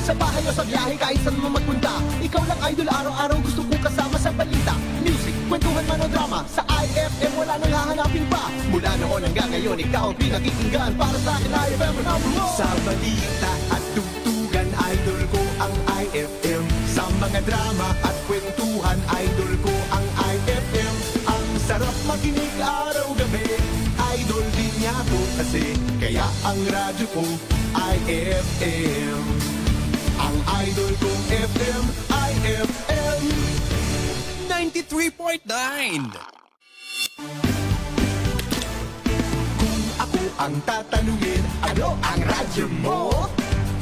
sa bahay o sa biyahe, kahit saan mo magpunta, ikaw lang idol, araw-araw gusto kong kasama sa balita. Music, kwentuhan man o drama, sa IFM wala nang hahanapin pa. Mula noon hanggang ngayon, ikaw ang pinakikinggan. Para sa akin, IFM ang number one. Sa balita at tugtugan, idol ko ang IFM. Sa mga drama at kwentuhan, idol ko ang IFM. Ang sarap makinig araw-gabi, idol din niya ko kasi. Kaya ang radyo ko, IFM. Ang idol kong FM, IFM 93.9. Kung ako ang tatanungin, ano ang radyo mo?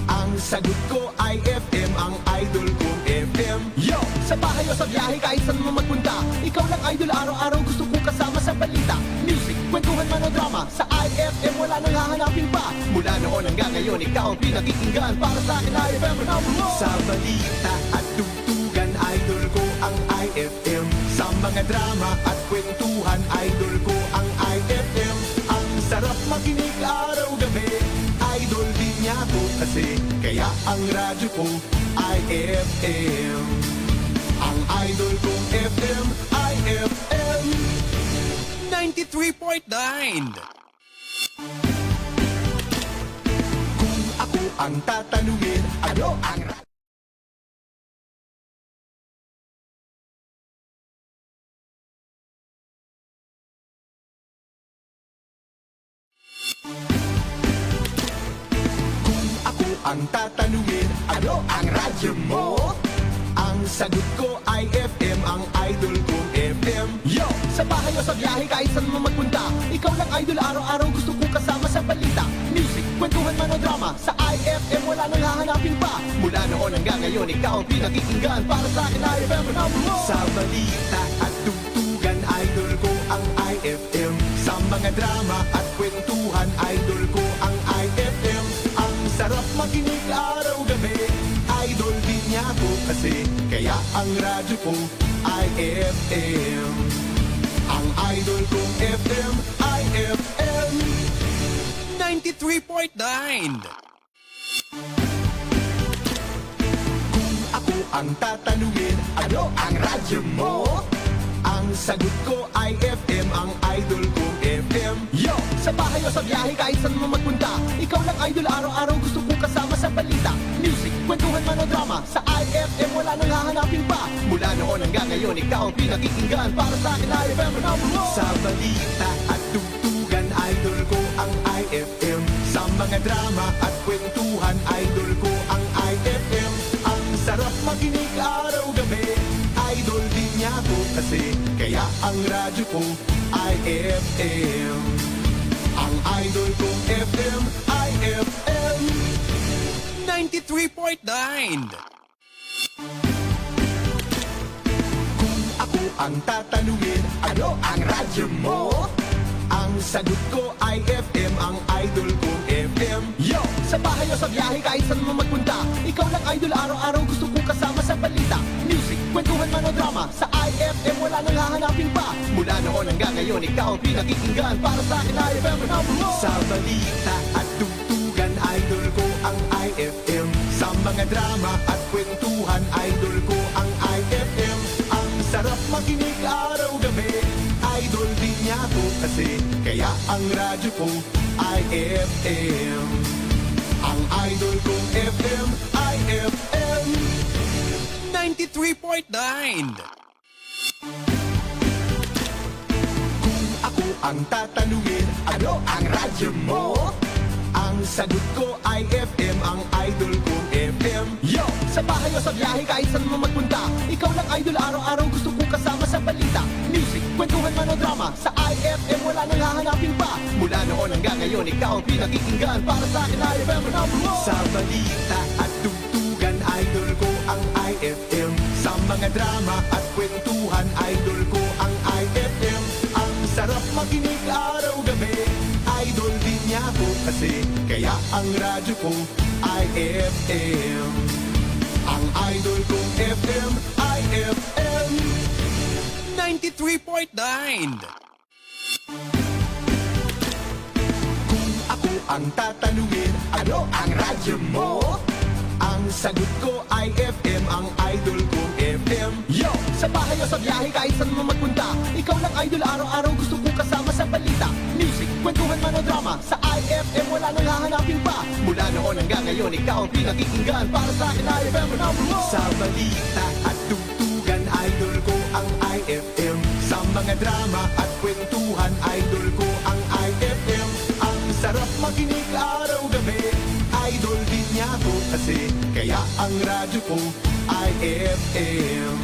Ang sagot ko ay FM, ang idol ko FM. Yo! Sa bahay o sa biyahe, kahit saan mo magpunta, ikaw lang idol, araw-araw gusto kong kasama sa balita. Music, kwentuhan man o drama, sa IFM wala nang hahanapin pa. Mula noon hanggang ngayon, ikaw ang pinakikinggan. Para sa akin, IFM ang number one. Sa balita at tugtugan, idol ko ang IFM. Sa mga drama at kwentuhan, idol ko ang IFM. Ang sarap makinig araw-gabi, idol din niya ko kasi. Kaya ang radyo ko, IFM. Ang idol kong FM, IFM 93.9. Kung ako ang tatanungin, ano ang Kung ako ang tatanungin, ano ang radyo mo? Ang sagot ko ay FM, ang idol kong FM. Yo! Sa bahay o sa biyahe, kahit saan mo magpunta, ikaw lang idol, araw-araw gusto kong kasama sa balita. Music, kwentuhan man o drama, sa IFM wala nang hahanapin pa. Mula noon hanggang ngayon, ikaw ang pinakikinggan. Para sa akin, IFM ang number one. Sa balita at tugtugan, idol ko ang IFM. Sa mga drama at kwentuhan, idol ko ang IFM. Ang sarap makinig araw-gabi, idol din niya ko kasi. Kaya ang radyo ko, IFM. Ang idol kong FM, IFM 93.9. Kung ako ang tatanungin, ano ang radyo mo? Ang sagot ko ay FM, ang idol kong FM. Yo! Sa bahay o sa biyahe, kahit saan mo magpunta, ikaw lang idol, araw-araw gusto kong kasama sa balita. Music, kwentuhan man o drama, sa IFM wala nang hahanapin pa. Mula noon hanggang ngayon, ikaw ang pinakikinggan. Para sa akin, IFM ang number one. Sa balita at tugtugan, idol ko ang IFM. Sa mga drama at kwentuhan, idol ko ang IFM. Ang sarap makinig araw-gabi, idol din niya ko kasi. Kaya ang radyo ko, IFM. Ang idol kong FM, IFM 93.9. Kung ako ang tatanungin, ano ang radyo mo? Ang sagot ko ay FM, ang idol kong FM. Yo! Sa bahay o sa biyahe, kahit saan mo magpunta, ikaw lang idol, araw-araw gusto kong kasama sa balita. Music, kwentuhan man o drama, sa IFM wala nang hahanapin pa. Mula noon hanggang ngayon, ikaw ang pinakikinggan. Para sa akin, IFM ang number one. Sa balita at tugtugan, idol ko ang IFM. Sa mga drama at kwentuhan, idol ko ang IFM. Ang sarap makinig araw-gabi, idol din niya ko kasi. Kaya ang radyo ko, IFM. Ang idol kong FM, IFM 93.9. Kung ako ang tatanungin, ano ang radyo mo? Ang sagot ko ay FM, ang idol kong FM. Yo! Sa bahay o sa biyahe, kahit saan mo magpunta, ikaw lang idol, araw-araw gusto kong kasama sa balita. Music, kwentuhan man o drama, sa IFM wala nang hahanapin pa. Mula noon hanggang ngayon, ikaw ang pinakikinggan. Para sa akin, IFM ang number one. Sa balita at tugtugan, idol ko ang IFM. Sa mga drama at kwentuhan, idol ko ang IFM. Ang sarap makinig araw-gabi, idol din niya ko kasi. Kaya ang radyo ko, IFM. Ang idol kong FM, IFM 93.9. Kung ako ang tatanungin, ano ang radyo mo? Ang sagot ko ay FM, ang idol kong FM. Yo! Sa bahay o sa biyahe kahit saan mo magpunta, ikaw lang idol, araw-araw gusto kong kasama sa balita. Music, kwentuhan man o drama, sa IFM wala nang hahanapin pa. Mula noon hanggang ngayon, ikaw ang pinakikinggan. Para sa akin, IFM ang number one. Sa balita at tugtugan, idol ko ang IFM. Sa mga drama at kwentuhan, idol ko ang IFM. Ang sarap makinig araw-gabi, idol din niya ko kasi. Kaya ang radyo ko, IFM.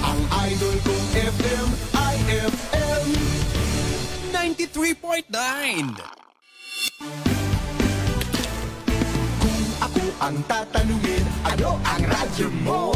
Ang idol kong FM, IFM 93.9. Kung ako ang tatanungin, ano ang radyo mo?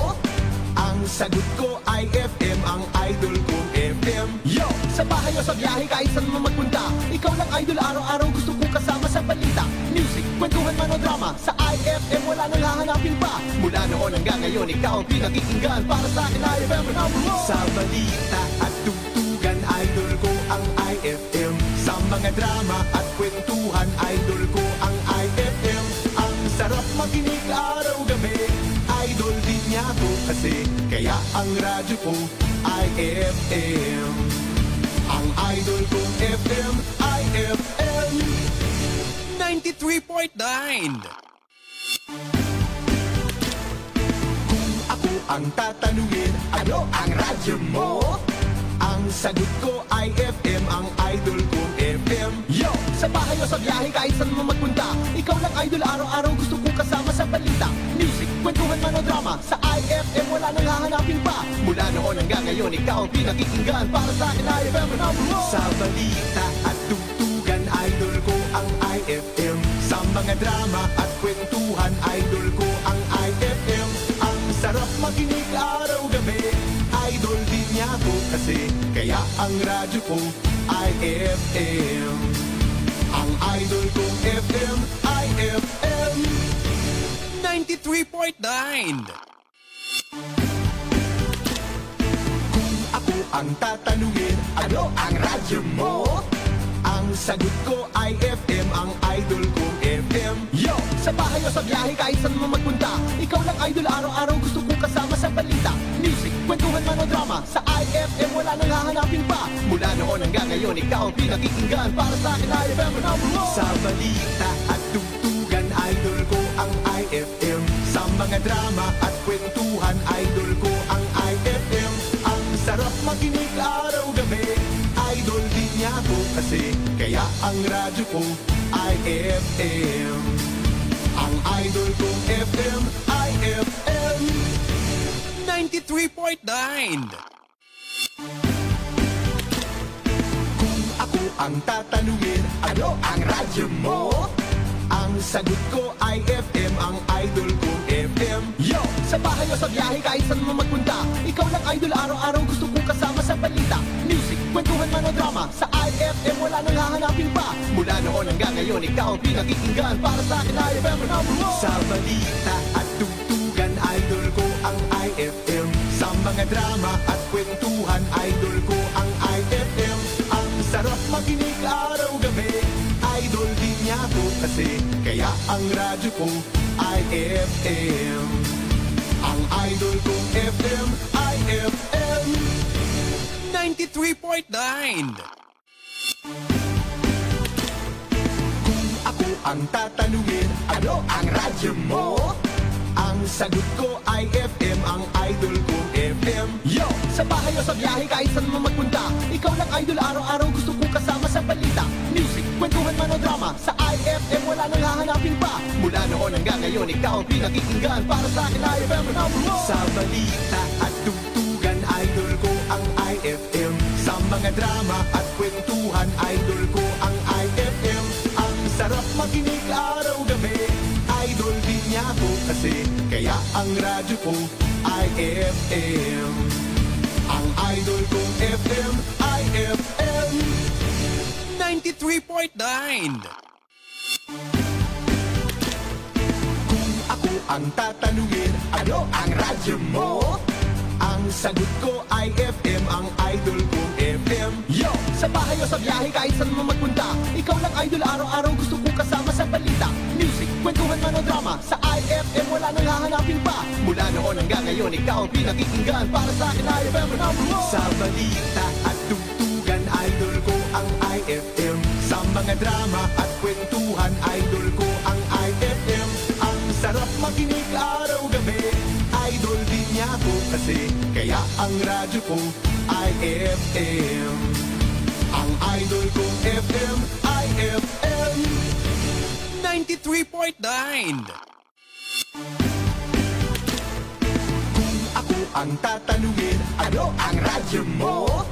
Ang sagot ko ay FM, ang idol kong FM. Yo! Sa bahay o sa biyahe kahit saan mo magpunta, ikaw lang idol, araw-araw gusto kong kasama sa balita. Music, kwentuhan man o drama, sa IFM wala nang hahanapin pa. Mula noon hanggang ngayon, ikaw ang pinakikinggan. Para sa akin, IFM ang number one. Sa balita at tugtugan, idol ko ang IFM. Sa mga drama at kwentuhan, idol ko ang IFM. Ang sarap makinig araw-gabi, idol din niya ko kasi. Kaya ang radyo ko, IFM. Ang idol kong FM, IFM 93.9. Kung ako ang tatanungin, ano ang radyo mo? Ang sagot ko ay FM, ang idol kong FM. Yo! Sa bahay o sa biyahe kahit saan mo magpunta, ikaw lang idol, araw-araw gusto kong kasama sa balita. Music, kwentuhan man o drama, sa IFM wala nang hahanapin pa. Mula noon hanggang ngayon, ikaw ang pinakikinggan. Para sa akin, IFM ang number one. Sa balita at tugtugan, idol ko ang IFM. Sa mga drama at kwentuhan, idol ko ang IFM. Ang sarap makinig araw-gabi, idol din niya ko kasi. Kaya ang radyo ko, IFM. Ang idol kong FM, IFM 93.9. Kung ako ang tatanungin, ano ang radyo mo? Ang sagot ko ay FM, ang idol kong FM. Yo! Sa bahay o sa biyahe kahit saan mo magpunta, ikaw lang idol, araw-araw gusto kong kasama sa balita. Music, kwentuhan man o drama, sa IFM wala nang hahanapin pa. Mula noon hanggang ngayon, ikaw ang pinakikinggan. Para sa akin, IFM ang number one. Sa balita at tugtugan, idol ko ang IFM. Sa mga drama at kwentuhan, idol ko ang IFM. Ang sarap makinig araw-gabi, idol din niya ko kasi. Kaya ang radyo ko, IFM. Ang idol kong FM, IFM 93.9. Kung ako ang tatanungin, ano ang radyo mo? Ang sagot ko ay FM, ang idol kong FM. Yo! Sa bahay o sa biyahe kahit saan mo magpunta, ikaw lang idol, araw-araw gusto kong kasama sa balita. Music, kwentuhan man o drama, sa IFM wala nang hahanapin pa. Mula noon hanggang ngayon, ikaw ang pinakikinggan. Para sa akin, IFM ang number one. Sa balita at tugtugan, idol ko ang IFM. Sa mga drama at kwentuhan, idol ko ang IFM. Ang sarap makinig araw-gabi, idol din niya ko kasi. Kaya ang radyo ko, IFM. Ang idol kong FM, IFM 93.9. Kung ako ang tatanungin, ano ang radyo mo? Ang sagot ko ay FM, ang idol kong FM. Yo! Sa bahay o sa biyahe kahit saan mo magpunta, ikaw lang idol, araw-araw gusto kong kasama sa balita. Music, kwentuhan man o drama, sa IFM wala nang hahanapin pa. Mula noon hanggang ngayon, ikaw ang pinakikinggan. Para sa akin, IFM ang number one. Sa balita at tugtugan, idol ko ang IFM. Sa mga drama at kwentuhan, idol ko ang IFM. Ang sarap makinig araw-gabi, idol din niya ko kasi. Kaya ang radyo ko, IFM. Ang idol kong FM, IFM 93.9. Kung ako ang tatanungin, ano ang radyo mo? Ang sagot ko ay FM, ang idol kong FM. Yo! Sa bahay o sa biyahe kahit saan mo magpunta, ikaw lang idol, araw-araw gusto kong kasama sa balita. Music, kwentuhan man o drama, sa IFM wala nang hahanapin hanggang ngayon ikaw ang pinakikinggan. Para sa akin IFM ang number one. Sa balita at tugtugan, idol ko ang IFM. Sa mga drama at kwentuhan, idol ko ang IFM. Ang sarap makinig araw-gabi, idol din niya ako kasi. Kaya ang radyo ko, IFM. Ang idol kong FM, IFM 93.9. Kung ako ang tatanungin, ano ang radyo mo?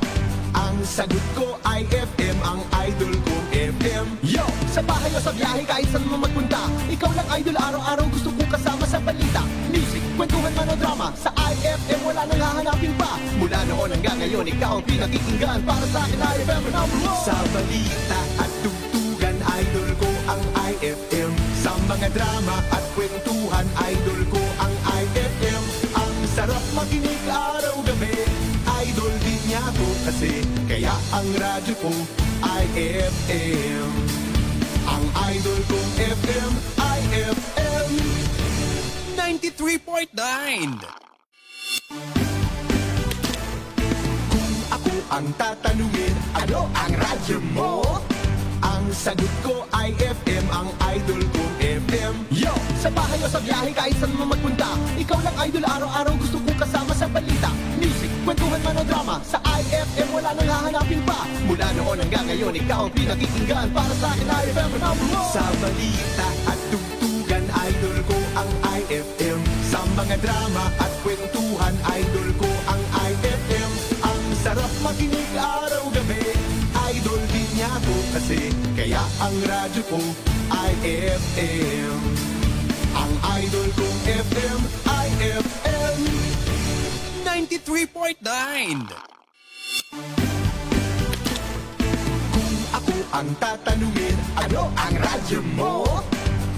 Ang sagot ko ay FM, ang idol kong FM. Yo! Sa bahay o sa biyahe kahit saan mo magpunta, ikaw lang idol araw-araw gusto kong kasama sa balita. Music, kwentuhan man o drama, sa IFM wala nang hahanapin pa. Mula noon hanggang ngayon ikaw ang pinakikinggan. Para sa akin IFM ang number one. Sa balita at tugtugan, idol ko ang IFM. Sa mga drama at kwentuhan, idol ko ang IFM. Ang sarap makinig araw-gabi, idol din niya ako kasi. Kaya ang radyo ko, IFM. Ang idol kong FM, IFM 93.9. Kung ako ang tatanungin, ano ang radyo mo? Ang sagot ko ay FM, ang idol kong FM. Yo! Sa bahay o sa biyahe kahit saan mo magpunta, ikaw lang idol araw-araw gusto kong kasama sa balita. Music, kwentuhan man o drama, sa IFM wala nang hahanapin pa. Mula noon hanggang ngayon ikaw ang pinakikinggan. Para sa akin IFM ang number one. Sa balita at tugtugan, idol ko ang IFM. Sa mga drama at kwentuhan, idol ko ang IFM. Ang sarap makinig araw-gabi, idol din niya ako kasi. Kaya ang radyo ko, IFM. Ang idol kong FM, IFM 93.9. Kung ako ang tatanungin, ano ang radyo mo?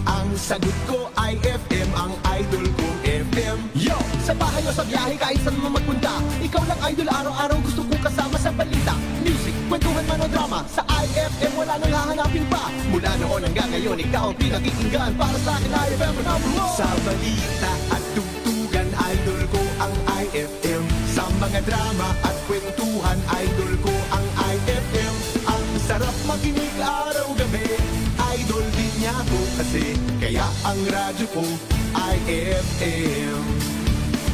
Ang sagot ko ay FM, ang idol kong FM. Yo! Sa bahay o sa biyahe kahit saan mo magpunta, ikaw lang idol araw-araw gusto kong kasama sa balita. Music, kwentuhan man o drama, sa IFM wala nang hahanapin pa. Mula noon hanggang ngayon ikaw ang pinakikinggan. Para sa akin IFM ang number one. Sa balita at tugtugan, idol ko ang IFM. Sa mga drama at kwentuhan, idol ko ang IFM. Ang sarap makinig araw-gabi, idol din niya ako kasi. Kaya ang radyo ko, IFM.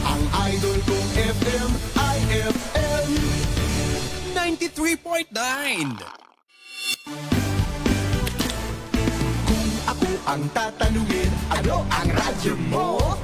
Ang idol kong FM, IFM 93.9. Kung ako ang tatanungin, ano ang radyo mo?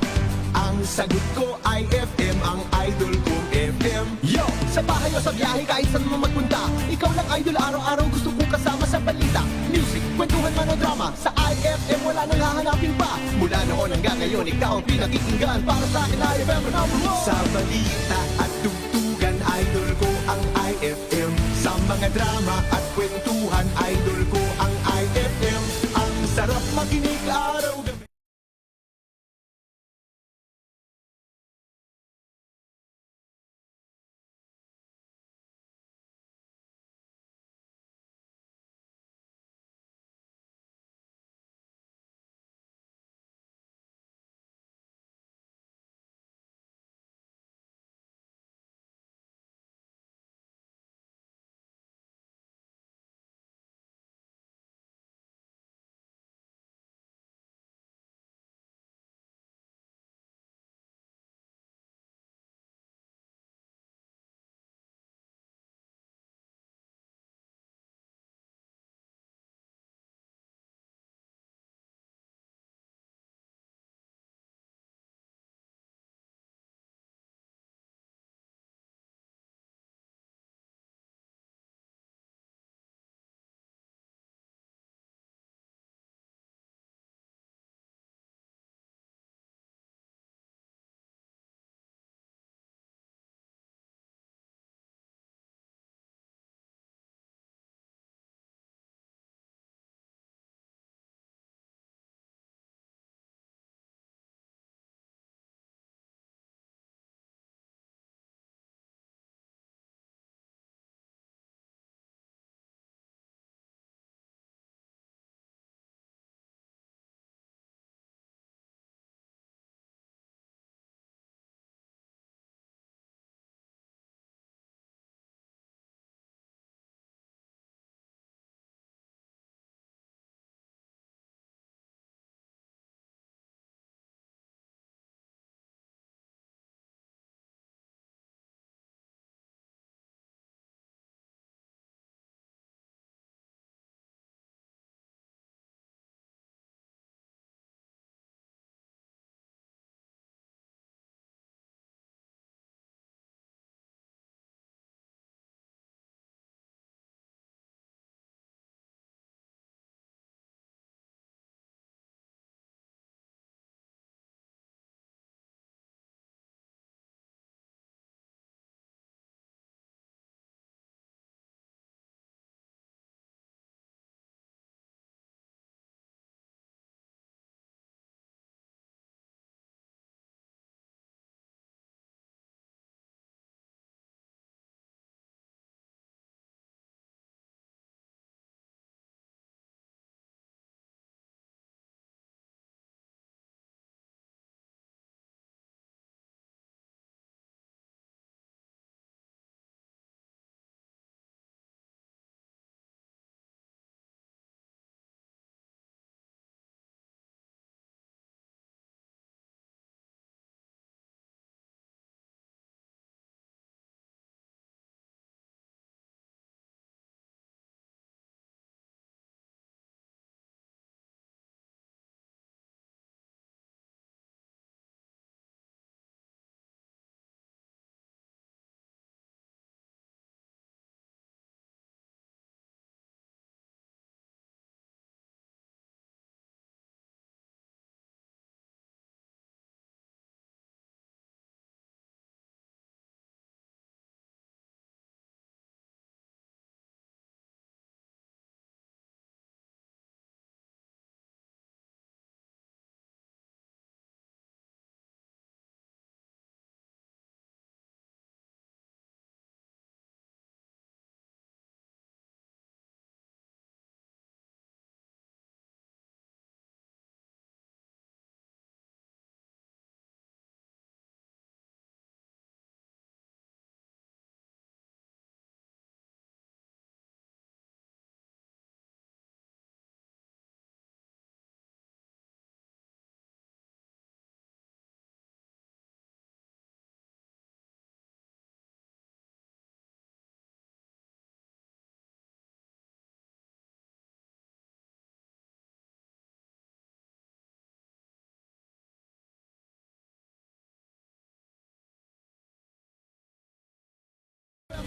Ang sagot ko ay FM, ang idol kong FM. Yo! Sa bahay o sa biyahe kahit saan mo magpunta, ikaw lang idol araw-araw gusto kong kasama sa balita. Music, kwentuhan man o drama, sa IFM wala nang hahanapin pa. Mula noon hanggang ngayon ikaw ang pinakikinggan. Para sa akin IFM ang number one. Sa balita at tugtugan, idol ko ang IFM. Sa mga drama at kwentuhan, idol ko ang IFM. Ang sarap makinig araw-gabi.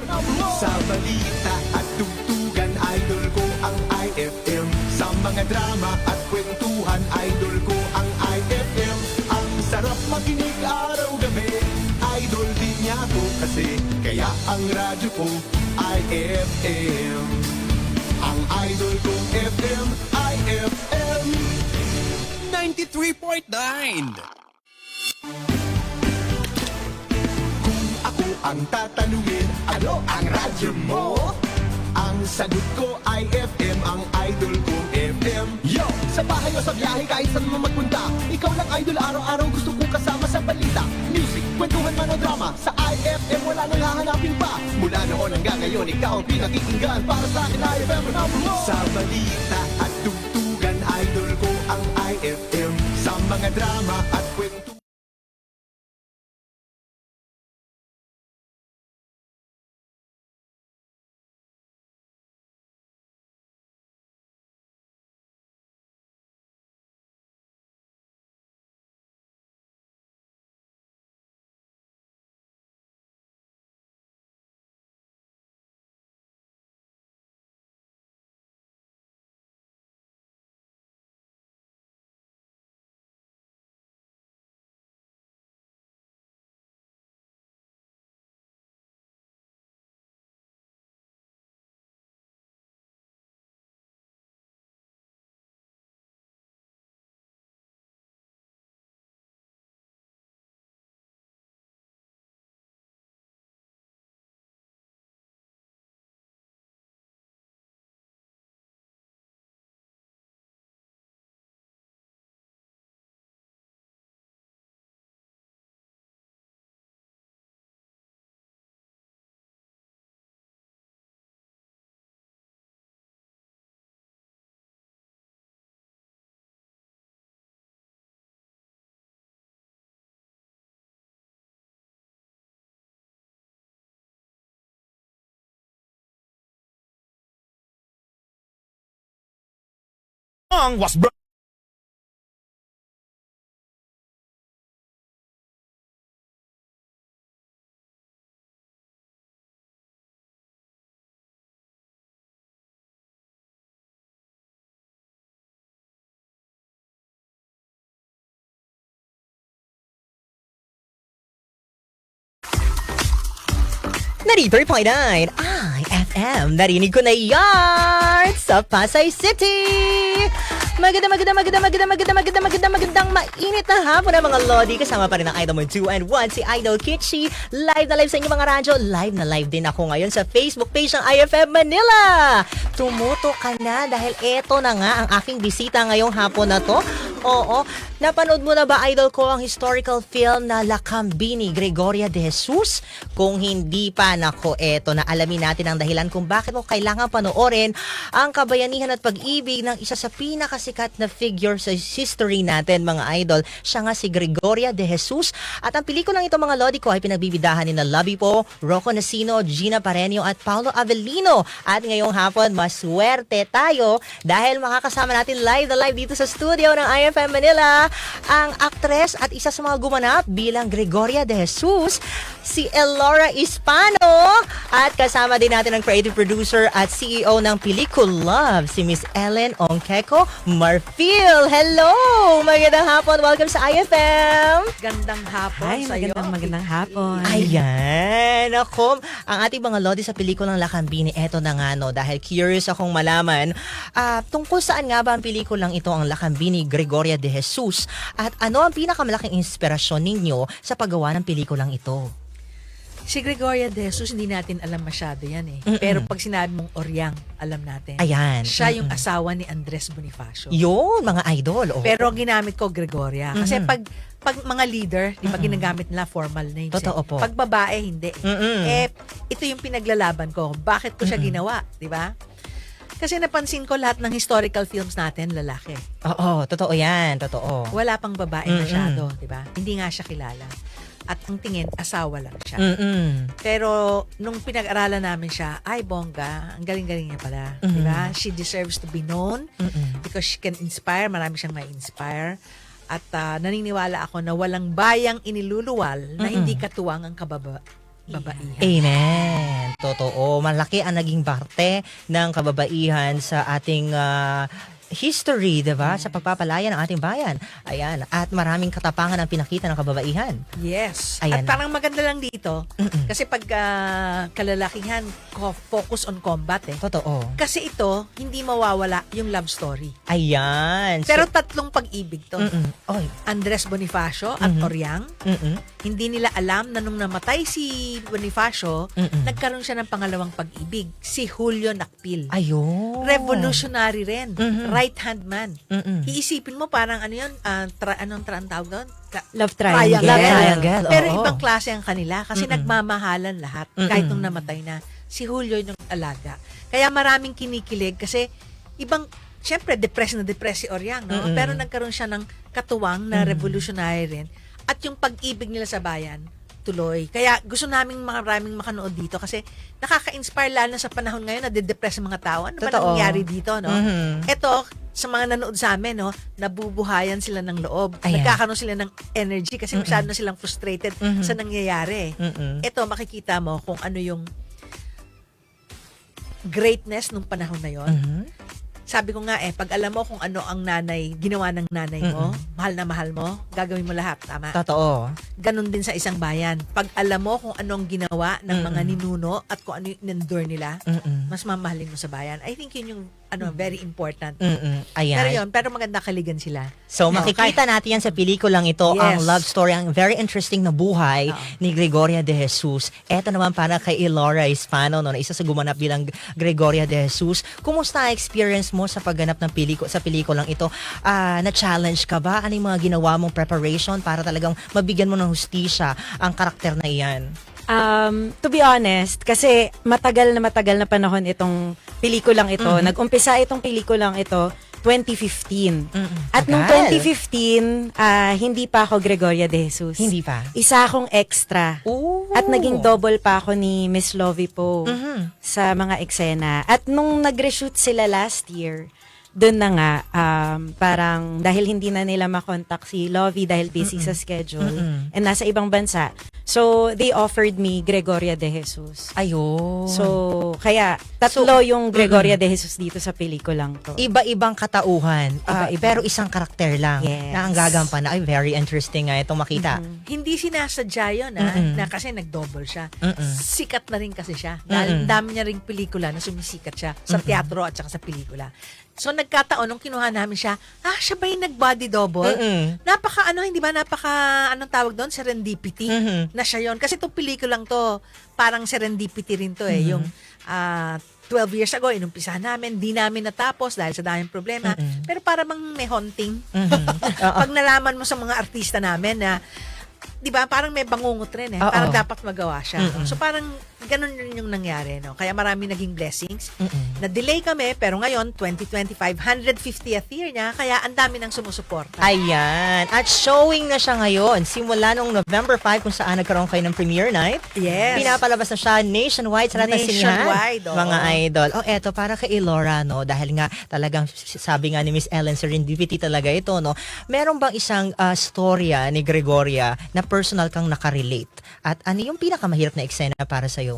Sa balita at tugtugan, idol ko ang IFM. Sa mga drama at kwentuhan, idol ko ang IFM. Ang sarap makinig araw-gabi, idol din niya ako kasi. Kaya ang radyo ko, IFM. Ang idol kong FM, IFM 93.9. Kung ako ang tatanungin, ano ang radyo mo? Ang sagot ko ay FM, ang idol kong FM. Yo! Sa bahay o sa biyahe kahit saan mo magpunta, ikaw lang idol, araw-araw gusto kong kasama sa balita. Music, kwentuhan man o drama, sa IFM wala nang hahanapin pa. Mula noon hanggang ngayon, ikaw ang pinakikinggan. Para sa akin, IFM ang number one. Sa balita at tugtugan, idol ko ang IFM. Sa mga drama at kwento. Song was brought. Narito 3.9 IFM. Narinig ko na yan sa Pasay City. Magandang mainit na hapon na mga Lodi. Kasama pa rin ang Idol mo 2 and 1, si Idol Kitschy. Live na live sa inyong mga radyo. Live na live din ako ngayon sa Facebook page ng IFM Manila. Tumuto ka na dahil eto na nga ang aking bisita ngayong hapon na to. Oo, napanood mo na ba, Idol ko, ang historical film na Lakambini, Gregoria de Jesus? Kung hindi pa, nako, eto na alamin natin ang dahilan kung bakit mo kailangan panoorin ang kabayanihan at pag-ibig ng isa sa pinakasikat na figure sa history natin, mga idol. Siya nga si Gregoria de Jesus. At ang pelikulang ito, mga Lodi ko, ay pinagbibidahan ni na Labi po, Rocco Nacino, Gina Pareño at Paulo Avellino. At ngayong hapon, maswerte tayo dahil makakasama natin live na live dito sa studio ng IFM Manila ang aktres at isa sa mga gumanap bilang Gregoria de Jesus, si Elora Hispano. At kasama din natin ang creative producer at CEO ng Pelikul Love, si Miss Ellen Ongkeko Marfil. Hello! Magandang hapon. Welcome sa IFM. Gandang hapon Ay, sa iyo. magandang hapon. Ayan. Ako, ang ating mga Lodi sa pelikulang Lakambini, eto na nga no, dahil curious akong malaman tungkol saan nga ba ang pelikulang ito, ang Lakambini, Gregoria de Jesus, at ano ang pinakamalaking inspirasyon ninyo sa paggawa ng pelikulang ito? Si Gregoria de Jesus, hindi natin alam masyado yan eh. Mm-mm. Pero pag sinabi mong Oryang, alam natin. Ayan. Siya yung Mm-mm. asawa ni Andres Bonifacio. Yun, mga idol. Oh. Pero ang ginamit ko, Gregoria. Kasi Mhm. pag mga leader, di ba ginagamit nila formal names? Totoo eh. po. Pag babae, hindi. Mm-mm. Ito yung pinaglalaban ko. Bakit ko siya ginawa? Di ba? Kasi napansin ko lahat ng historical films natin, lalaki. Oo, totoo yan. Totoo. Wala pang babae Mm-mm. masyado, di ba? Hindi nga siya kilala. At ang tingin, asawa lang siya. Mm-mm. Pero nung pinag-aralan namin siya, ay bongga, ang galing-galing niya pala. Mhm. Di ba? She deserves to be known Mm-mm. because she can inspire. Marami siyang ma-inspire. At naniniwala ako na walang bayang iniluluwal na Mm-mm. hindi katuwang ang Babaihan. Amen. Totoo. Malaki ang naging parte ng kababaihan sa ating history, diba? Sa pagpapalaya ng ating bayan. Ayan. At maraming katapangan ang pinakita ng kababaihan. Yes. Ayan. At parang maganda lang dito, kasi pag kalalakihan, focus on combat eh. Totoo. Kasi ito, hindi mawawala yung love story. Ayan. Pero tatlong pag-ibig to. Oy. Andres Bonifacio at Oriang. Hindi nila alam na nung namatay si Bonifacio, nagkaroon siya ng pangalawang pag-ibig, si Julio Nakpil. Ayun. Revolutionary rin. Right-hand man. Iisipin mo parang ano yun, anong tawag doon? Love triangle. Triangle. Triangle, Pero oo. ibang klase ang kanila kasi nagmamahalan lahat kahit nung namatay na. Si Julio yung alaga. Kaya maraming kinikilig kasi ibang, syempre depressed si Oriang, no? Pero nagkaroon siya ng katuwang na revolutionary rin. At yung pag-ibig nila sa bayan, tuloy. Kaya gusto naming maraming makanood dito kasi nakaka-inspire lalo na sa panahon ngayon na de-depress ang mga tao. Ano ba Totoo. nangyayari dito, no? Ito, sa mga nanood sa amin, no, nabubuhayan sila ng loob. Ayan. Nagkakaroon sila ng energy kasi masyado na silang frustrated sa nangyayari. Ito, makikita mo kung ano yung greatness nung panahon na yon. Sabi ko nga pag alam mo kung ano ang ginawa ng nanay mo, mahal na mahal mo, gagawin mo lahat, tama? Totoo. Ganon din sa isang bayan. Pag alam mo kung ano ang ginawa ng mga ninuno at kung ano yung in-endure nila, mas mamahalin mo sa bayan. I think yun yung very important. Ayan. Pero maganda kaligan sila. So, makikita natin yan sa pelikulang ito, ang Yes. love story, ang very interesting na buhay ni Gregoria de Jesus. Eto naman para kay Elora Hispano, no, na isa sa gumanap bilang Gregoria de Jesus. Kumusta ang experience mo sa pagganap ng sa pelikulang ito? Na-challenge ka ba? Ano yung mga ginawa mong preparation para talagang mabigyan mo ng hustisya ang karakter na iyan? To be honest, kasi matagal na panahon itong pelikulang ito. Nag-umpisa itong pelikulang ito 2015. At nung Tagal. 2015, hindi pa ako Gregoria de Jesus. Hindi pa? Isa akong extra. Ooh. At naging double pa ako ni Miss Lovie po sa mga eksena. At nung nag-reshoot sila last year, doon na nga, parang dahil hindi na nila makontak si Lovie dahil busy sa schedule and nasa ibang bansa. So, they offered me Gregoria de Jesus. Ayun. So, kaya tatlo yung Gregoria de Jesus dito sa pelikulang to. Iba-ibang katauhan, Iba-iba. pero isang karakter lang Yes. na ang gagampan. Ay, very interesting nga itong makita. Hindi sinasadya yun, na kasi nag-double siya. Sikat na rin kasi siya. Dahil ang dami niya ring pelikula na sumisikat siya sa teatro at saka sa pelikula. So, nagkataon, nung kinuha namin siya, siya ba yung nag-body double? Anong tawag doon? Serendipity. Na siya yun. Kasi itong pelikulang to, parang serendipity rin to yung 12 years ago, inumpisahan namin, di namin natapos dahil sa daming problema. Pero para bang may haunting. Pag nalaman mo sa mga artista namin na, di ba, parang may bangungot rin Parang dapat magawa siya. So parang ganun rin yung nangyari, no? Kaya marami naging blessings. Na-delay kami, pero ngayon, 2025, 150th year niya, kaya ang dami nang sumusuporta. Ayan. At showing na siya ngayon. Simula nung November 5 kung saan nagkaroon kayo ng premiere night. Yes. Pinapalabas na siya nationwide sa lahat ng sinihan. Nationwide, oo. Mga idol. Eto, para kay Elora, no? Dahil nga talagang sabi nga ni Miss Ellen, serendipity talaga ito, no? Meron bang isang storya ni Gregoria na personal kang nakarelate? At ano yung pinakamahirap na eksena para sa'yo?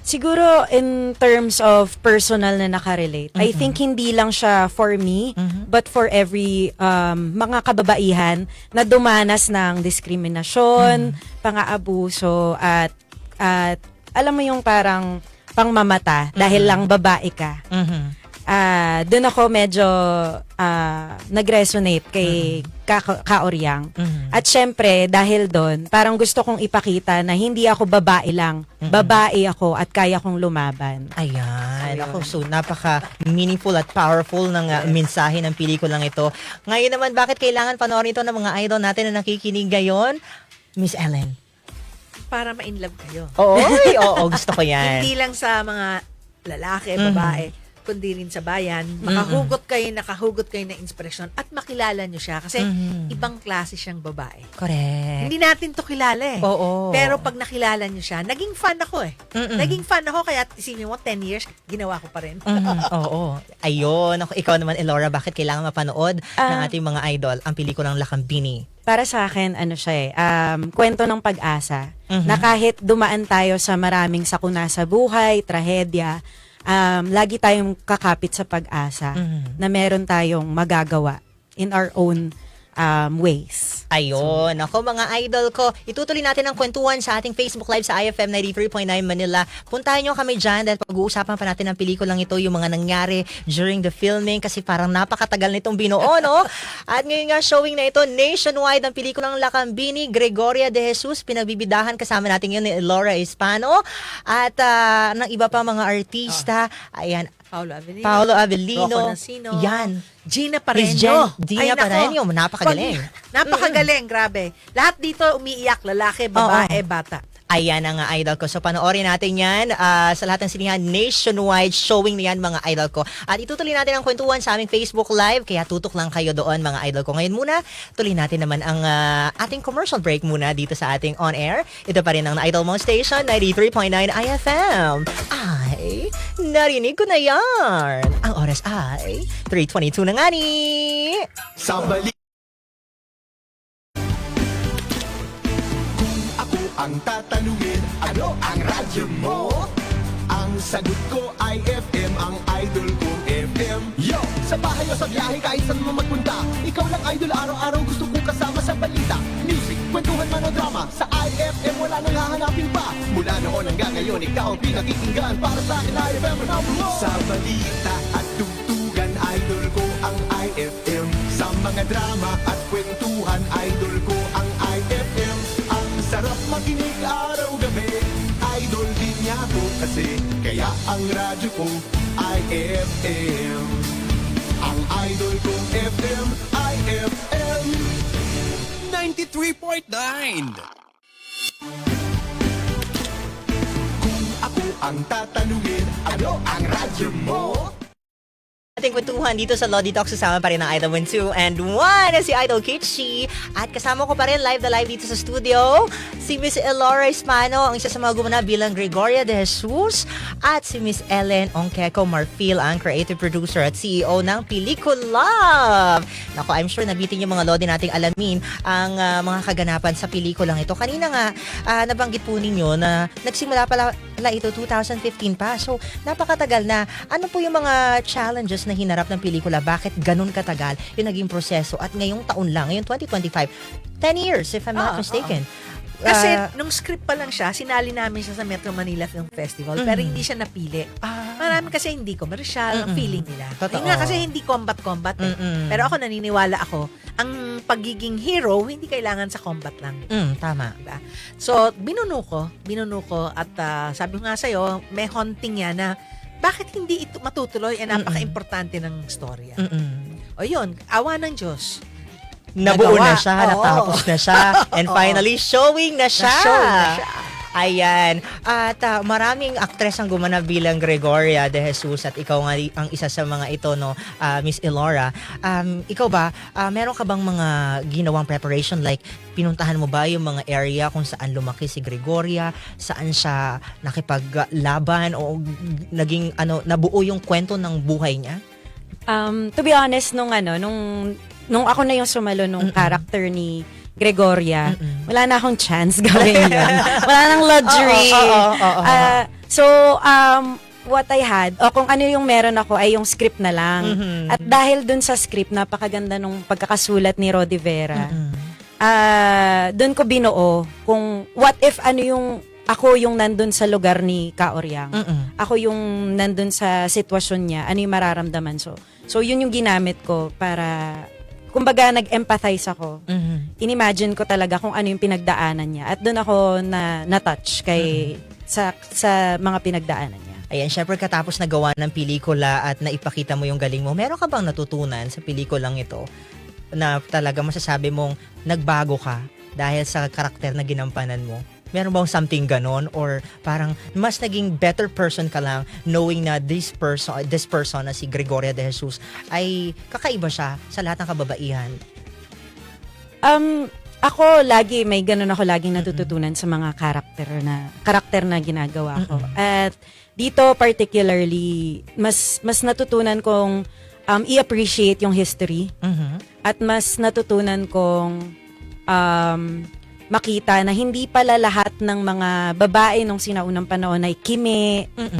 Siguro in terms of personal na nakarelate, I think hindi lang siya for me, but for every mga kababaihan na dumanas ng diskriminasyon, pang-aabuso, at alam mo yung parang pangmamata dahil lang babae ka. Doon ako medyo nag-resonate kay Ka-Oriang. At syempre, dahil doon, parang gusto kong ipakita na hindi ako babae lang. Babae ako at kaya kong lumaban. Ayan. Ako, so napaka-meaningful at powerful ng mensahe ng pelikulang ito. Ngayon naman, bakit kailangan panoorin ito ng mga idol natin na nakikinig ngayon? Miss Ellen. Para ma-inlove kayo. Oo, gusto ko yan. Hindi lang sa mga lalaki, babae. kundi rin sa bayan, nakahugot kayo ng inspirasyon at makilala nyo siya kasi ibang klase siyang babae. Correct. Hindi natin to kilala eh. Oo. Pero pag nakilala nyo siya, naging fan ako eh. Naging fan ako kaya isipin mo 10 years, ginawa ko pa rin. Oo. Ayun. Ako, ikaw naman, Elora, bakit kailangan mapanood ng ating mga idol ang pelikulang Lakambini? Para sa akin, ano siya kwento ng pag-asa. Na kahit dumaan tayo sa maraming sakuna sa buhay, trahedya, lagi tayong kakapit sa pag-asa na meron tayong magagawa in our own ways. Ayun. Ako mga idol ko, itutuloy natin ang kwentuhan sa ating Facebook Live sa IFM 93.9 Manila. Puntahan nyo kami dyan dahil pag-uusapan pa natin ang pelikulang ito, yung mga nangyari during the filming kasi parang napakatagal nitong binuo, no? At ngayon nga showing na ito nationwide ang pelikulang Lakambini, Gregoria de Jesus. Pinagbibidahan kasama natin yun ni Elora Hispano at ng iba pa mga artista. Ayan, Paolo Avellino. Rocco Nasino. Yan. Gina Miss Pareño. Gina Pareño, napakagaling. Napakagaling, grabe. Lahat dito umiiyak, lalaki, babae, bata. Ayan ang idol ko. So panoorin natin yan sa lahat ng sinihan nationwide showing na yan mga idol ko. At itutuloy natin ang kwentuhan sa aming Facebook Live kaya tutok lang kayo doon mga idol ko. Ngayon muna, tuloy natin naman ang ating commercial break muna dito sa ating on air. Ito pa rin ang Idol Mo Station 93.9 IFM. Ay, narinig ko na yan. Ang oras ay 3:22 na nga ni. Sa balik ang tatanungin, ano ang radyo mo? Ang sagot ko ay FM, ang idol kong FM. Yo! Sa bahay o sa biyahe, kahit saan mo magpunta, ikaw lang idol, araw-araw gusto kong kasama sa balita. Music, kwentuhan man o drama, sa IFM wala nang hahanapin pa. Mula noon hanggang ngayon, ikaw ang pinakikinggan. Para sa akin, IFM ang number one. Sa balita at tugtugan, idol ko ang IFM. Sa mga drama at kwentuhan, idol ko ang IFM. Ang sarap makinig araw-gabi, idol din niya ako kasi kaya ang radyo ko IFM. Ang idol kong FM, IFM 93.9. Kung ako ang tatanungin, ano ang radyo mo? Ating kwentuhan dito sa Lodi Talk, susama pa rin ang Idol 2 and 1 na si Idol Kitschy. At kasama ko pa rin live na live dito sa studio si Miss Elora Hispano, ang isa sa mga gumana bilang Gregoria de Jesus, at si Miss Ellen Onqueco Marfil, ang creative producer at CEO ng Pelikula. Nako, I'm sure nabitin yung mga Lodi nating alamin ang mga kaganapan sa pelikulang ito. Kanina nga, nabanggit po ninyo na nagsimula pala ito 2015 pa. So, napakatagal na. Ano po yung mga challenges na hinarap ng pelikula? Bakit ganun katagal yung naging proseso? At ngayong taon lang, ngayong 2025, 10 years if I'm not mistaken. Kasi nung script pa lang siya, sinali namin siya sa Metro Manila Film Festival, pero hindi siya napili. Marami kasi hindi commercial, ang feeling nila. Totoo. Yun nga, kasi hindi combat eh. Pero ako naniniwala ako, ang pagiging hero, hindi kailangan sa combat lang. Tama. Diba? So, binuno ko at sabi ko nga sa'yo, may haunting yan na bakit hindi ito matutuloy? Napaka-importante ng storya. O yun, awa ng Diyos. Nabuo Nagawa. na siya, Oo. natapos na siya, and finally showing na siya. Na-show na siya. Ayan. At maraming aktres ang gumanap bilang Gregoria de Jesus at ikaw nga ang isa sa mga ito, no, Miss Elora. Ikaw ba, meron ka bang mga ginawang preparation? Like, pinuntahan mo ba yung mga area kung saan lumaki si Gregoria? Saan siya nakipaglaban o naging, nabuo yung kwento ng buhay niya? To be honest, nung ako na yung sumalo nung character ni Gregoria, wala na akong chance gawin yun. Wala nang luxury. So, what I had, o kung ano yung meron ako ay yung script na lang. At dahil dun sa script, napakaganda nung pagkakasulat ni Rodi Vera. Dun ko binuo kung what if ako yung nandun sa lugar ni Ka Oriang. Ako yung nandun sa sitwasyon niya, ano yung mararamdaman. So yun yung ginamit ko para, kumbaga nag-empathize ako. Inimagine ko talaga kung ano yung pinagdaanan niya. At doon ako na-touch sa mga pinagdaanan niya. Ayan, syempre katapos nagawa ng pelikula at naipakita mo yung galing mo, meron ka bang natutunan sa pelikulang ito na talaga masasabi mong nagbago ka dahil sa karakter na ginampanan mo? Meron bang something ganon? Or parang mas naging better person ka lang knowing na this person na si Gregoria de Jesus ay kakaiba siya sa lahat ng kababaihan? Ako may ganun ako laging natututunan sa mga karakter na ginagawa ko. At dito particularly, mas natutunan kong i-appreciate yung history. At mas natutunan kong makita na hindi pala lahat ng mga babae nung sinaunang panahon ay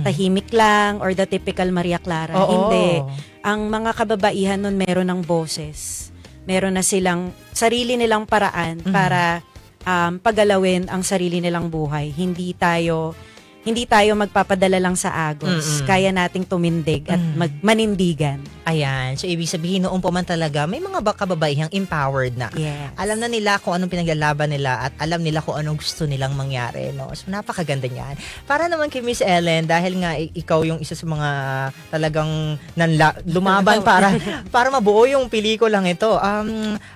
tahimik lang, or the typical Maria Clara. Oo. Hindi. Ang mga kababaihan nun meron ng boses. Meron na silang sarili nilang paraan para pagalawin ang sarili nilang buhay. Hindi tayo magpapadala lang sa agos. Kaya nating tumindig at manindigan. Ayan. So, ibig sabihin, noon po man talaga, may mga kababaihang empowered na. Yes. Alam na nila kung anong pinaglalaban nila at alam nila kung anong gusto nilang mangyari. No? So, napakaganda niyan. Para naman kay Miss Ellen, dahil nga ikaw yung isa sa mga talagang lumaban para mabuo yung pelikulang ito.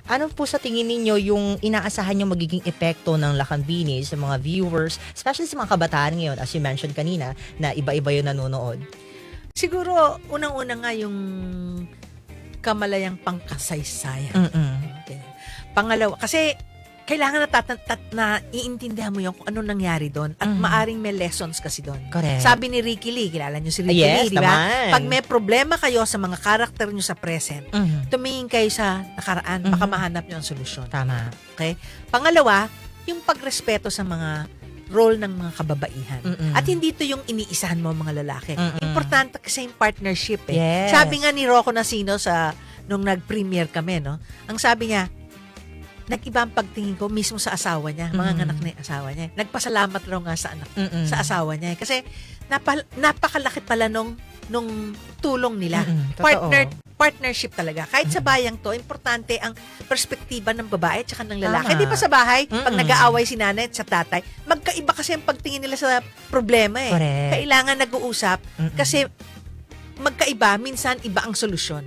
Ano po sa tingin ninyo yung inaasahan nyo magiging epekto ng Lakambini sa mga viewers, especially sa mga kabataan ngayon, as you mentioned kanina, na iba-iba yung nanonood? Siguro, unang-una nga yung kamalayang pangkasaysayan. Okay. Pangalawa, kasi kailangan na iintindihan mo yung kung ano nangyari doon at maaring may lessons kasi doon. Correct. Sabi ni Ricky Lee, kilala niyo si Ricky Yes, Lee, di ba? naman. Pag may problema kayo sa mga karakter niyo sa present, tumingin kayo sa nakaraan, baka mahanap niyo ang solusyon. Tama. Okay? Pangalawa, yung pagrespeto sa mga role ng mga kababaihan. At hindi ito yung iniisahan mo mga lalaki. Importante kasi yung partnership eh. Yes. Sabi nga ni Rocco Nasino nung nag-premiere kami, no? Ang sabi niya, nag-iba ang pagtingin ko mismo sa asawa niya, mga anak na yung asawa niya. Nagpasalamat raw nga sa sa asawa niya. Kasi napakalaki pala nung tulong nila. Totoo. Partnership talaga. Kahit sa bayang to, importante ang perspektiba ng babae at saka ng lalaki. Tama. Di ba sa bahay, pag nag-aaway si nanay at sa tatay, magkaiba kasi ang pagtingin nila sa problema eh. Correct. Kailangan nag-uusap kasi magkaiba, minsan iba ang solusyon.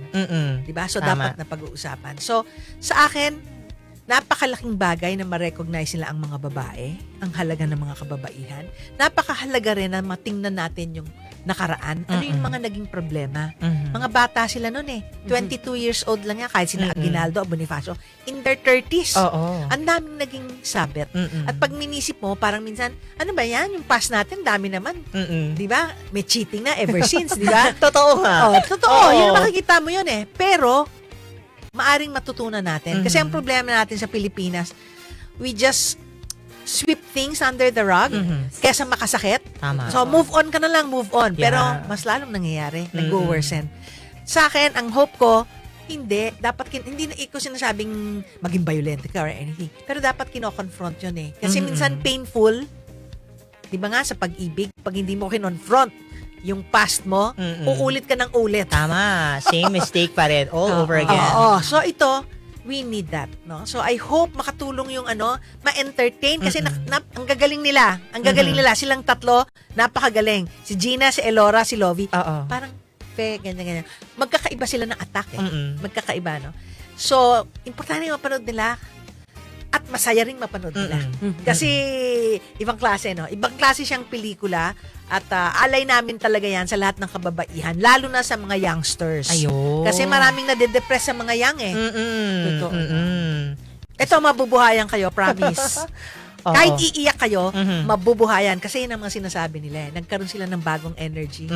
Di ba? So, Tama. dapat na pag-uusapan. So, sa akin, napakalaking bagay na ma-recognize nila ang mga babae, ang halaga ng mga kababaihan. Napakahalaga rin na matingnan natin yung nakaraan. Ano yung mga naging problema? Mga bata sila noon eh. 22 years old lang yan, kahit sina Aguinaldo o Bonifacio. In their 30s. Oo. Ang daming naging sabit. At pag minisip mo, parang minsan, ano ba yan? Yung past natin, dami naman. Di ba? May cheating na ever since, di ba? Totoo nga. Totoo. Oo. Yun, makikita mo yun eh. Pero, maaring matutunan natin. Kasi ang problema natin sa Pilipinas, we just sweep things under the rug kesa makasakit. Tama. So, move on ka na lang, move on. Yeah. Pero, mas lalong nangyayari. Nag-worsen. Sa akin, ang hope ko, hindi na ko sinasabing maging violent ka or anything. Pero dapat kino-confront yun eh. Kasi minsan painful, di ba nga sa pag-ibig, pag hindi mo kinonfront yung past mo, uulit ka ng ulit. Tama. Same mistake pa rin. All over again. Oo. So ito, we need that, no? So I hope makatulong yung ma-entertain kasi ang gagaling nila. Ang gagaling nila, silang tatlo, napakagaling. Si Gina, si Elora, si Lovie. Oo. Parang ganyan. Magkakaiba sila ng attack eh. Magkakaiba, no? So, importante yung mapanood nila at masaya rin mapanood nila. Kasi ibang klase, no? Ibang klase siyang pelikula at alay namin talaga yan sa lahat ng kababaihan, lalo na sa mga youngsters. Ayun. Kasi maraming nade-depress sa mga young eh. Totoo. Ito, mabubuhayan kayo, promise. Oo. Kahit iiyak kayo, mabubuhayan. Kasi yun ang mga sinasabi nila eh. Nagkaroon sila ng bagong energy.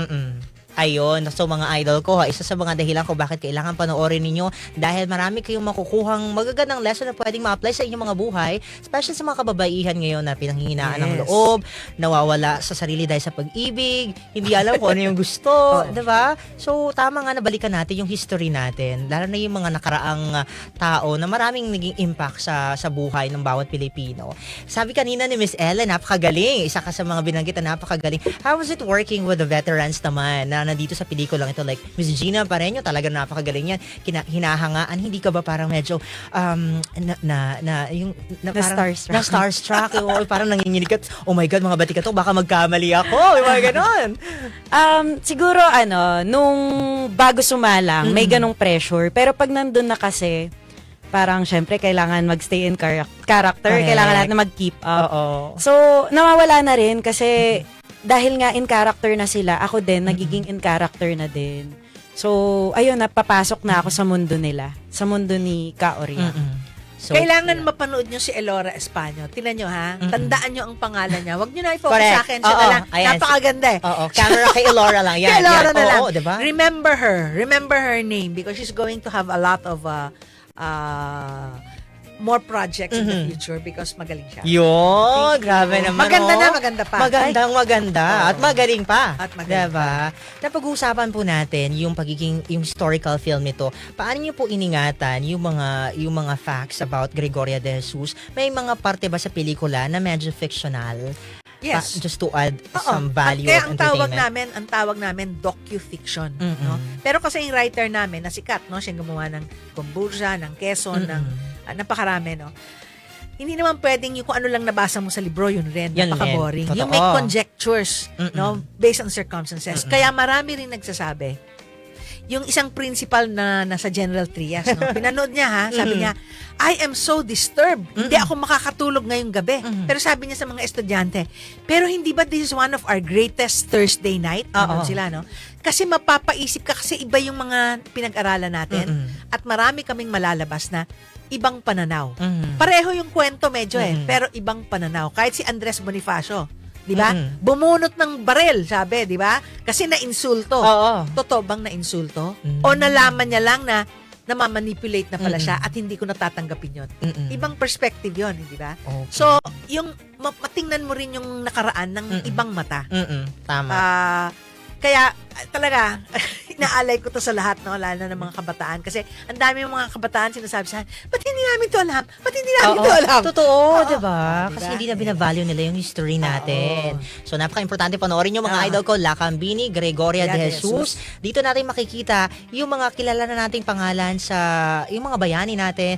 Ayun, so mga idol ko, isa sa mga dahilan ko bakit kailangan panoorin ninyo dahil marami kayong makukuhang magagandang lesson na pwedeng ma-apply sa inyong mga buhay, especially sa mga kababaihan ngayon na pinanghihinaan ng loob, nawawala sa sarili dahil sa pag-ibig, hindi alam kung ano yung gusto, diba? So, tama nga na balikan natin yung history natin, lalo na yung mga nakaraang tao na maraming naging impact sa buhay ng bawat Pilipino. Sabi kanina ni Miss Ellen, napakagaling. Isa ka sa mga binanggit na napakagaling. How was it working with the veterans naman na nandito sa pelikulang ito? Like, Miss Gina Pareño, talaga napakagaling yan. Hinahangaan, hindi ka ba parang medyo Na-starstruck. Na-starstruck. Parang nanginginig ka. Oh my God, mga batik ka to, baka magkamali ako. Yung mga ganon. Siguro, nung bago sumalang, may ganong pressure. Pero pag nandun na kasi, parang syempre kailangan magstay in character, Correct. kailangan natin mag-keep up. Oo. So, nawawala na rin kasi dahil nga in character na sila, ako din nagiging in character na din. So, ayun, napapasok na ako sa mundo nila, sa mundo ni Kaoria. So, Kailangan mapanood nyo si Elora Espano. Tingnan nyo ha. Tandaan nyo ang pangalan niya. Huwag nyo na i-focus Correct. sa akin. Siya Oo. na lang. Ayan. Napakaganda eh. Oo, camera kay Elora lang. Yan, Kay Elora yan. na lang. Oo, diba? Remember her. Remember her name because she's going to have a lot of more projects in the future because magaling siya. Yun, grabe naman. Maganda oh. na, maganda pa. Maganda. Oo. At magaling pa. At magaling diba? Napag-uusapan po natin yung yung historical film nito. Paano niyo po iningatan yung mga facts about Gregoria de Jesus? May mga parte ba sa pelikula na medyo fictional? Yes. Just to add Oo. some value At kaya of entertainment. ang tawag namin docu-fiction, Mm-mm. no? Pero kasi yung writer namin na sikat, no, siya gumawa ng kombucha, ng Quezon, ng napakarami, no. Hindi naman pwedeng yung kung ano lang nabasa mo sa libro, yun rin. Yan Napaka-boring. rin. You Totoo. make conjectures, no, based on circumstances. Kaya marami rin nagsasabi. Yung isang principal na nasa General Trias, no, pinanood niya ha, sabi niya, I am so disturbed. Hindi ako makakatulog ngayong gabi. Pero sabi niya sa mga estudyante, pero hindi ba this is one of our greatest Thursday night? Ganon Oo. sila, no? Kasi mapapaisip ka kasi iba yung mga pinag-aralan natin at marami kaming malalabas na ibang pananaw. Pareho yung kwento medyo pero ibang pananaw. Kahit si Andres Bonifacio, di ba? Bumunot ng barel, sabi, di ba? Kasi na-insulto. Oo. Totoo bang na-insulto? O nalaman niya lang na namamanipulate na pala siya at hindi ko natatanggapin yon. Ibang perspective yon, di ba? Okay. So, yung matingnan mo rin yung nakaraan ng ibang mata. Tama. Kaya talaga inaalay ko to sa lahat, no, lalo na ng mga kabataan kasi ang dami yung mga kabataan sinasabi sa akin, ba't hindi namin to alam? Ba't hindi namin to alam? Totoo, Oo. diba? Diba? Kasi hindi na binavalue nila yung history natin. So, napaka-importante panoorin yung mga idol ko, Lacambini, Gregoria de Jesus. Dito natin makikita yung mga kilala na nating pangalan sa, yung mga bayani natin,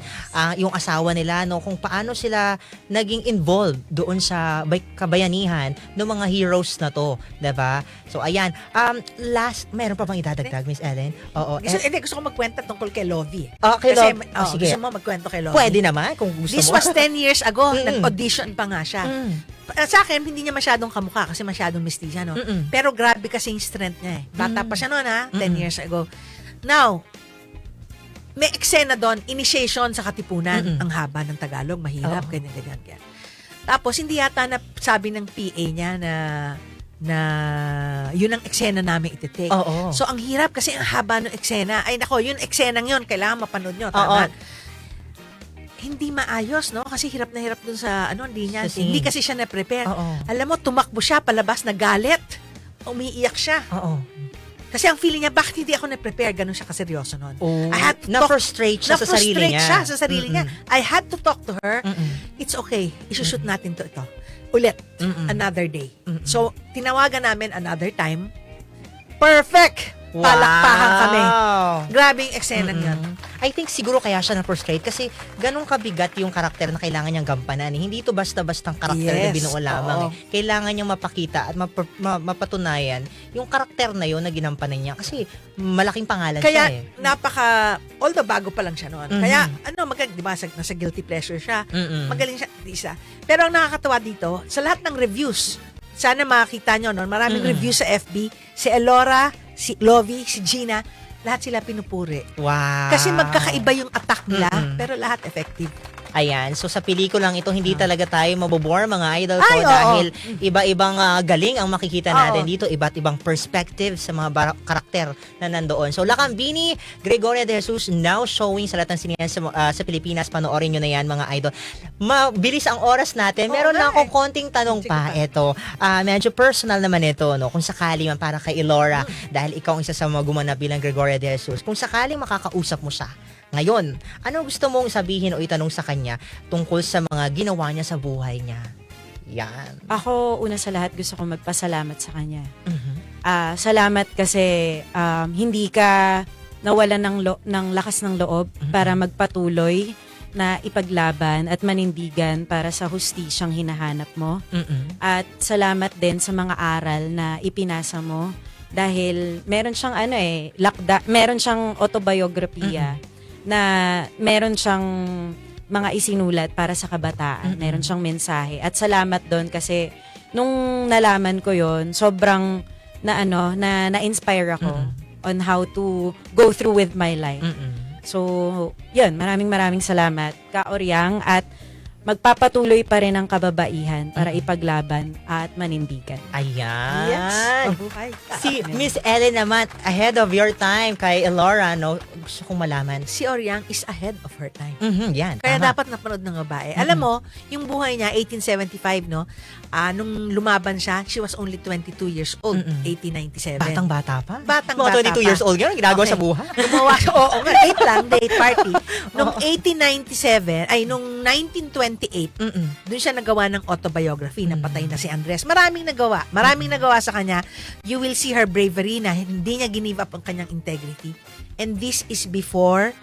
yung asawa nila, no, kung paano sila naging involved doon sa kabayanihan ng mga heroes na to, diba? So, ayan. Last, meron pa bang idadagdag, Miss Ellen? Oo. Gusto ko magkwenta tungkol kay Lovie. Kay Kasi, Lovie. Sige. gusto mo magkwento kay Lovie? Pwede naman, kung gusto This mo. was 10 years ago. Nag-audition pa nga siya. Sa akin, hindi niya masyadong kamukha kasi masyadong mestiza, no? Pero grabe kasi yung strength niya eh. Bata pa siya noon, ha? 10 years ago. Now, may eksena doon, initiation sa Katipunan. Ang haba ng Tagalog, mahirap, ganyan. Tapos, hindi yata na sabi ng PA niya na yun ang eksena namin iti-take. Oo. So, ang hirap kasi ang haba ng eksena. Ay, nako, yun eksenang yun. Kailangan mapanood nyo. Tama. Hindi maayos, no? Kasi hirap na hirap dun sa, hindi niya. Sa scene. Hindi kasi siya na-prepare. Oo. Alam mo, tumakbo siya, palabas, nagalit. Umiiyak siya. Oo. Kasi ang feeling niya, bakit hindi ako na-prepare? Ganun siya kaseryoso nun. Oh. I had to Na-frustrate siya sa sarili niya. siya sa sarili niya. I had to talk to her. It's okay. Isushoot natin to ito. Ulit. Another day. So, tinawagan namin another time. Perfect! Palakpakan kami. Grabe yung eksena yun. I think siguro kaya siya na-frustrate kasi ganun kabigat yung karakter na kailangan niyang gampanan. Hindi ito basta-bastang karakter na Yes, binuo lamang. oo. Kailangan niyang mapakita at mapatunayan yung karakter na yun na ginampanan niya kasi malaking pangalan Kaya, siya eh. although bago pa lang siya noon. Kaya, di ba, nasa guilty pleasure siya. Magaling siya, isa. Pero ang nakakatawa dito, sa lahat ng reviews, sana makakita nyo, no? Maraming reviews sa FB, si Elora, si Lovie, si Gina, lahat sila pinupuri. Wow. Kasi magkakaiba yung attack nila, pero lahat effective. Ayan, so sa pelikulang ito, hindi talaga tayo mabobore mga idol ko Ay, oo. dahil iba-ibang galing ang makikita natin Oo. dito, iba't ibang perspective sa mga karakter na nandoon. So Lacambini, Gregoria de Jesus, now showing sa lahat ng sinihan sa Pilipinas. Panoorin nyo na yan mga idol. Mabilis ang oras natin. Meron lang akong konting tanong Sige pa. pa. Ito, medyo personal naman ito, no? Kung sakali man para kay Elora, dahil ikaw ang isa sa mga gumanap bilang Gregoria de Jesus, kung sakaling makakausap mo siya, ngayon, ano gusto mong sabihin o itanong sa kanya tungkol sa mga ginawa niya sa buhay niya? Yan. Ako, una sa lahat, gusto ko magpasalamat sa kanya. Salamat kasi hindi ka nawalan ng lakas ng loob para magpatuloy na ipaglaban at manindigan para sa hustisyang hinahanap mo. At salamat din sa mga aral na ipinasa mo dahil meron siyang meron siyang autobiografiya na meron siyang mga isinulat para sa kabataan. Meron siyang mensahe. At salamat doon kasi nung nalaman ko yon, sobrang na-inspire ako on how to go through with my life. So, yun, maraming salamat, Ka Oriang, at magpapatuloy pa rin ang kababaihan para ipaglaban at manindigan. Ayan. Yes. Mabuhay ka. Si Miss Ellen naman, ahead of your time kay Elora, no? Gusto kong malaman. Si Oriang is ahead of her time. Yan. Kaya tama. dapat napanood ng babae. Alam mo, yung buhay niya, 1875, no? Nung lumaban siya, she was only 22 years old, 1897. Batang-bata pa? Batang-bata Mga 22 pa. years old, gano'n ginagawa Okay. sa buhay. Gumawa siya, oo nga, date party. Nung 1897, ay nung 1928, doon siya nagawa ng autobiography na patay na si Andres. Maraming nagawa sa kanya. You will see her bravery na hindi niya give up ang kanyang integrity. And this is before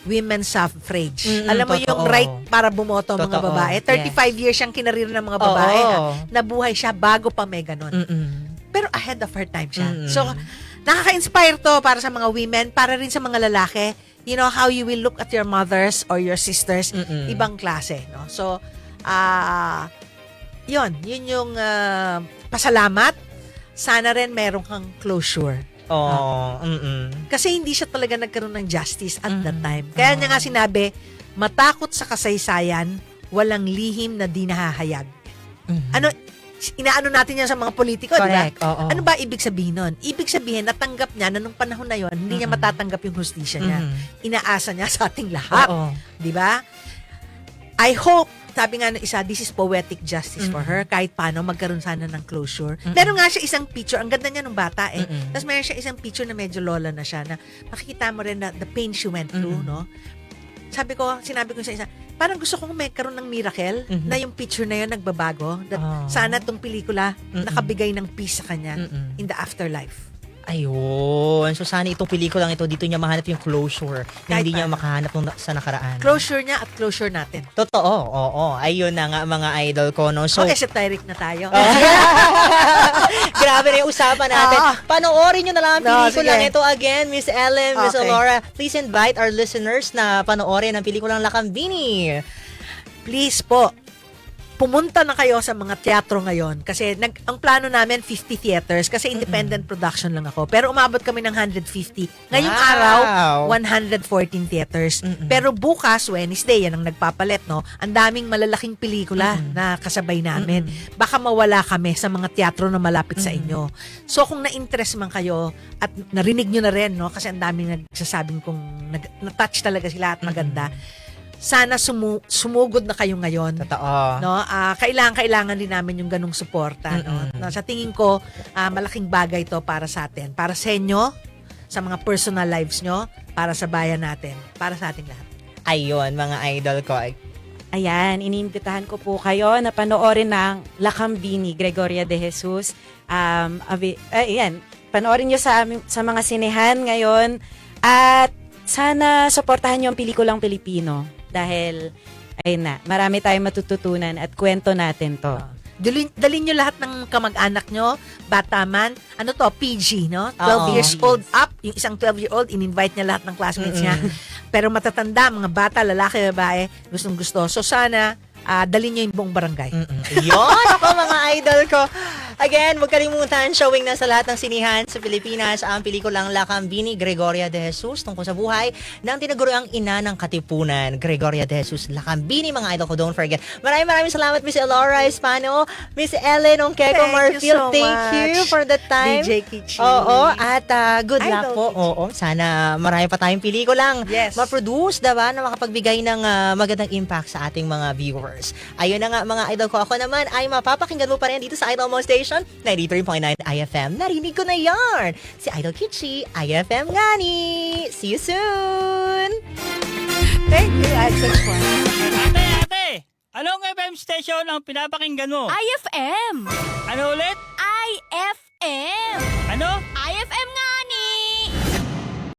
women's suffrage. Alam mo totoo. yung right para bumoto ang mga Totoo, babae. 35 years siyang kinarir ng mga babae. Oo. Nabuhay siya bago pa may ganon. Pero ahead of her time siya. Mm-mm. So, nakaka-inspire to para sa mga women, para rin sa mga lalaki. You know, how you will look at your mothers or your sisters, ibang klase. No? So, yun yung pasalamat. Sana rin meron kang closure. Oh, Kasi hindi siya talaga nagkaroon ng justice at that time. Kaya niya nga sinabi, matakot sa kasaysayan, walang lihim na di nahahayag. Ano, inaano natin yan sa mga politiko, di ba? Correct, oo. Ano ba ibig sabihin nun? Ibig sabihin, natanggap niya na nung panahon na yon, hindi niya matatanggap yung hustisya niya. Inaasa niya sa ating lahat. Oo. Di ba? I hope, sabi nga ng isa, this is poetic justice for her. Kahit paano, magkaroon sana ng closure. Meron nga siya isang picture, ang ganda niya nung bata eh. Tapos meron siya isang picture na medyo lola na siya, na makikita mo rin na the pain she went through, no? Sinabi ko sa isa, parang gusto kong magkaroon ng miracle na yung picture na yun nagbabago. That sana tong pelikula nakabigay ng peace sa kanya in the afterlife. Ayun. So, sana itong pelikulang ito, dito niya mahanap yung closure na Kahit hindi niya paano. makahanap sa nakaraan. Closure niya at closure natin. Totoo. Oo. Ayun na nga, mga idol ko, no? So, Esoteric na tayo. grabe na yung usapan natin. Oo. Panoorin nyo na lang ang No, pelikulang sige. ito again, Miss Ellen, Miss Okay. Elora. Please invite our listeners na panoorin ang pelikulang Lakambini. Please po, pumunta na kayo sa mga teatro ngayon kasi ang plano namin 50 theaters kasi independent production lang ako. Pero umabot kami ng 150. Ngayong Wow. araw, 114 theaters. Pero bukas, Wednesday, yan ang nagpapalit, no? Ang daming malalaking pelikula na kasabay namin. Baka mawala kami sa mga teatro na malapit sa inyo. So kung na-interest man kayo at narinig nyo na rin, no? Kasi ang daming nagsasabing kung na-touch talaga sila at maganda. Sana sumugod na kayo ngayon. Totoo. No, kailangan din namin yung ganung suporta, no. Sa tingin ko, malaking bagay 'to para sa atin, para sa inyo, sa mga personal lives nyo, para sa bayan natin, para sa ating lahat. Ayun, mga idol ko. Ayan, iniimbitahan ko po kayo na panoorin ng Lakambini, Gregoria de Jesus. Ayan, panoorin nyo sa mga sinehan ngayon. At sana suportahan nyo ang pelikulang Pilipino. Dahil, ayun na, marami tayong matututunan at kwento natin to. Dalhin nyo lahat ng kamag-anak nyo, bata man, PG, no? 12 Oo. years old up, yung isang 12-year-old, in-invite niya lahat ng classmates niya. Pero matatanda, mga bata, lalaki, babae, gustong-gusto. So sana, dalhin nyo yung buong barangay. Yun ako, mga idol ko. Again, huwag kalimutan, showing na sa lahat ng sinihan sa Pilipinas ang pelikulang Lakambini, Gregoria de Jesus, tungkol sa buhay ng tinaguriang ina ng Katipunan, Gregoria de Jesus, Lakambini, mga idol ko. Don't forget. Maraming salamat, Miss Elora Hispano, Miss Ellen Ongkeko Thank you Marfield. so Thank you much, for the time. DJ Kichi. Oo, at good luck Idol po. Kichi. Oo, sana marami pa tayong pelikulang Yes. ma-produce, diba, na makapagbigay ng magandang impact sa ating mga viewers. Ayun na nga, mga idol ko. Ako naman ay mapapakinggan mo pa rin dito sa Idol Mo Station, 93.9 IFM. Narinig ko na yarn. Si Idol Kichi, IFM Ngani. See you soon! Thank you, I had such fun. Ate! Anong FM station ang pinapakinggan mo? IFM! Ano ulit?